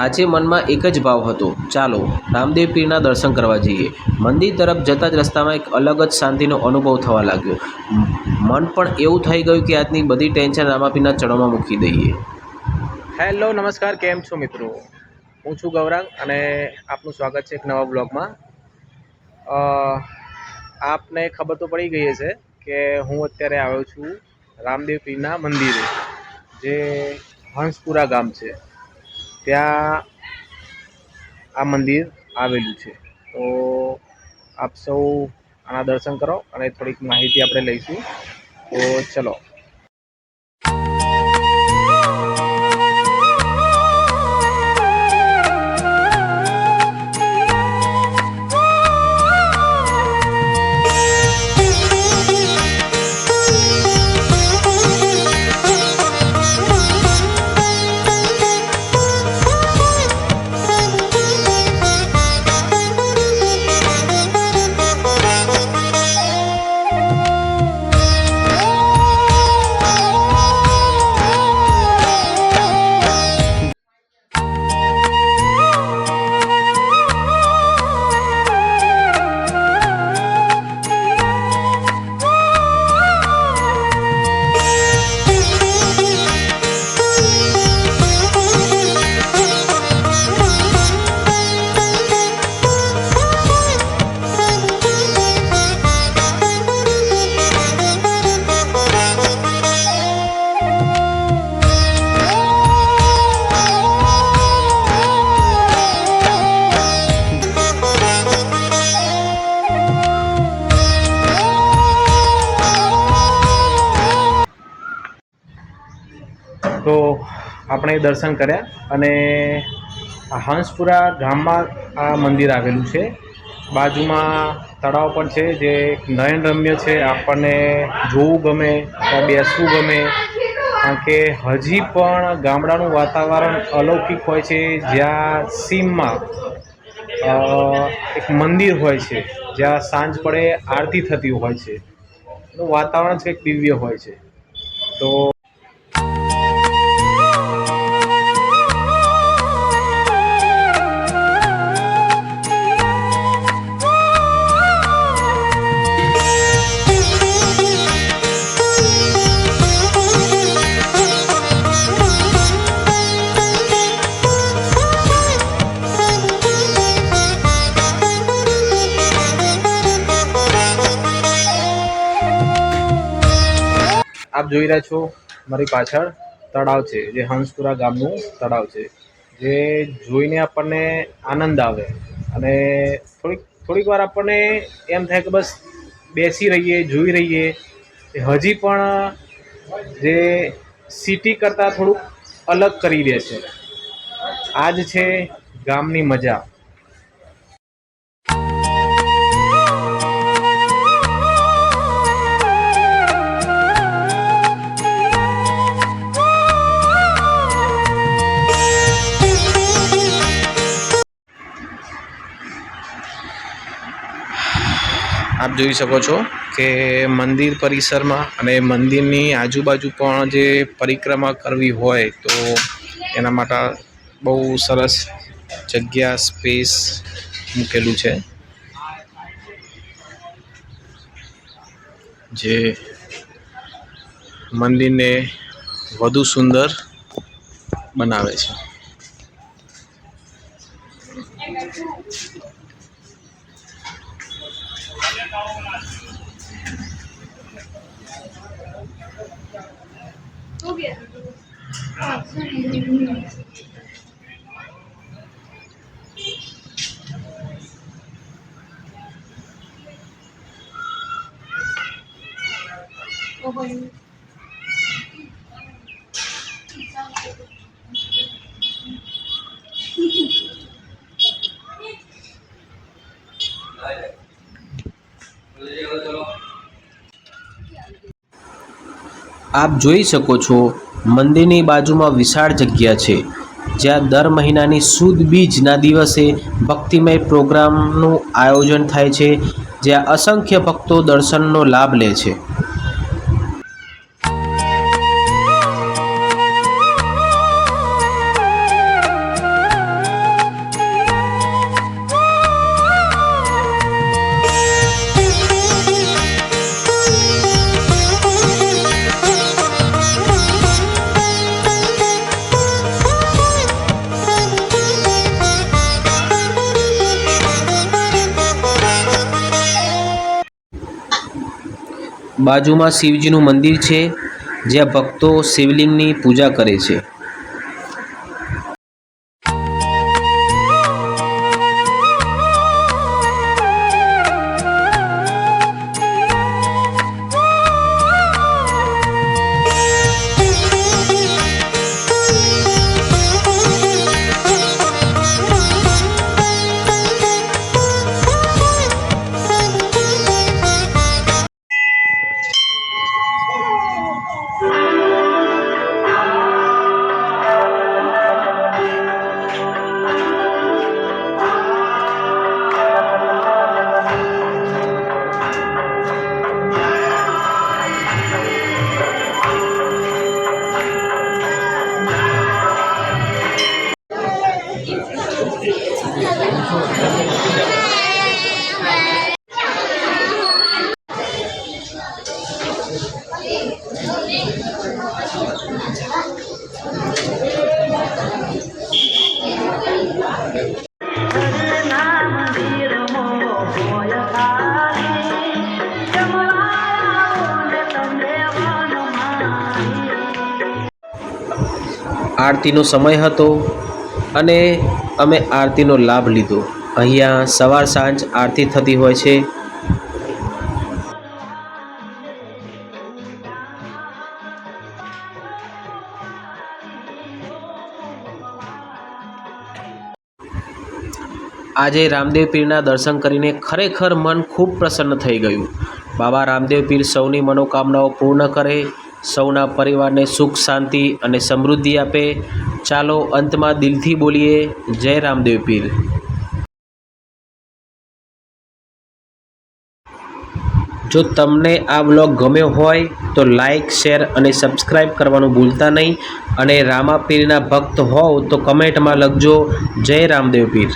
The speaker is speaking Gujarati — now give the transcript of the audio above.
આજે મનમાં એક જ ભાવ હતો, ચાલો રામદેવ પીરના દર્શન કરવા જઈએ। મંદિર તરફ જતા જ રસ્તામાં એક અલગ જ શાંતિનો અનુભવ થવા લાગ્યો। મન પણ એવું થઈ ગયું કે આજની બધી ટેન્શન રામાપીરના ચરણોમાં મૂકી દઈએ। હેલો નમસ્કાર, કેમ છો મિત્રો? હું છું ગૌરાંગ અને આપનું સ્વાગત છે એક નવા બ્લોગમાં। આપને ખબર તો પડી ગઈ હશે કે હું અત્યારે આવ્યો છું રામદેવ પીરના મંદિરે, જે હંસપુરા ગામ છે ત્યાં આ મંદિર આવેલું છે। તો આપ સૌ આના દર્શન કરો અને થોડીક માહિતી આપણે લઈશું। તો ચલો। તો આપણે દર્શન કર્યા અને આ હંસપુરા ગામમાં આ મંદિર આવેલું છે। બાજુમાં તળાવ પણ છે જે નયનરમ્ય છે, આપણને જોવું ગમે, બેસવું ગમે, કારણ કે હજી પણ ગામડાનું વાતાવરણ અલૌકિક હોય છે, જ્યાં સીમમાં એક મંદિર હોય છે, જ્યાં સાંજ પડે આરતી થતી હોય છે, એનું વાતાવરણ કંઈક દિવ્ય હોય છે। તો આપ જોઈ રહ્યા છો મારી પાછળ તળાવ છે, જે હંસપુરા ગામનું તળાવ છે, જે જોઈને આપણને આનંદ આવે અને થોડીક વાર આપણને એમ થાય કે બસ બેસી રહીએ, જોઈ રહીએ। હજી પણ જે સિટી કરતાં થોડુંક અલગ કરી દે છે। આ જ છે ગામની મજા। આપ જોઈ શકો છો કે મંદિર પરિસરમાં અને મંદિરની આજુબાજુ પણ જે પરિક્રમા કરવી હોય તો એના માટે બહુ સરસ જગ્યા, સ્પેસ મૂકેલું છે, જે મંદિરને વધુ સુંદર બનાવે છે। આપ જોઈ શકો છો મંદિરની બાજુમાં વિશાળ જગ્યા છે, જ્યાં દર મહિનાની સુદ બીજના દિવસે ભક્તિમય પ્રોગ્રામનું આયોજન થાય છે, જ્યાં અસંખ્ય ભક્તો દર્શનનો લાભ લે છે। બાજુમાં શિવજીનું મંદિર છે, જ્યાં ભક્તો શિવલિંગની પૂજા કરે છે. આરતીનો સમય હતો અને અમે આરતીનો લાભ લીધો. અહીંયા સવાર સાંજ આરતી થતી હોય છે. આજે રામદેવ પીરના દર્શન કરીને ખરેખર મન ખૂબ પ્રસન્ન થઈ ગયું. બાબા રામદેવ પીર સૌની મનોકામનાઓ પૂર્ણ કરે, સૌના પરિવારને સુખ શાંતિ અને સમૃદ્ધિ આપે. ચાલો અંતમાં દિલથી બોલીએ, જય રામદેવ પીર. જો તમને આ બ્લોગ ગમ્યો હોય તો લાઈક, શેર અને સબસ્ક્રાઈબ કરવાનું ભૂલતા નહીં. અને રામા પીરના ભક્ત હોવ તો કમેન્ટમાં લખજો, જય રામદેવ પીર.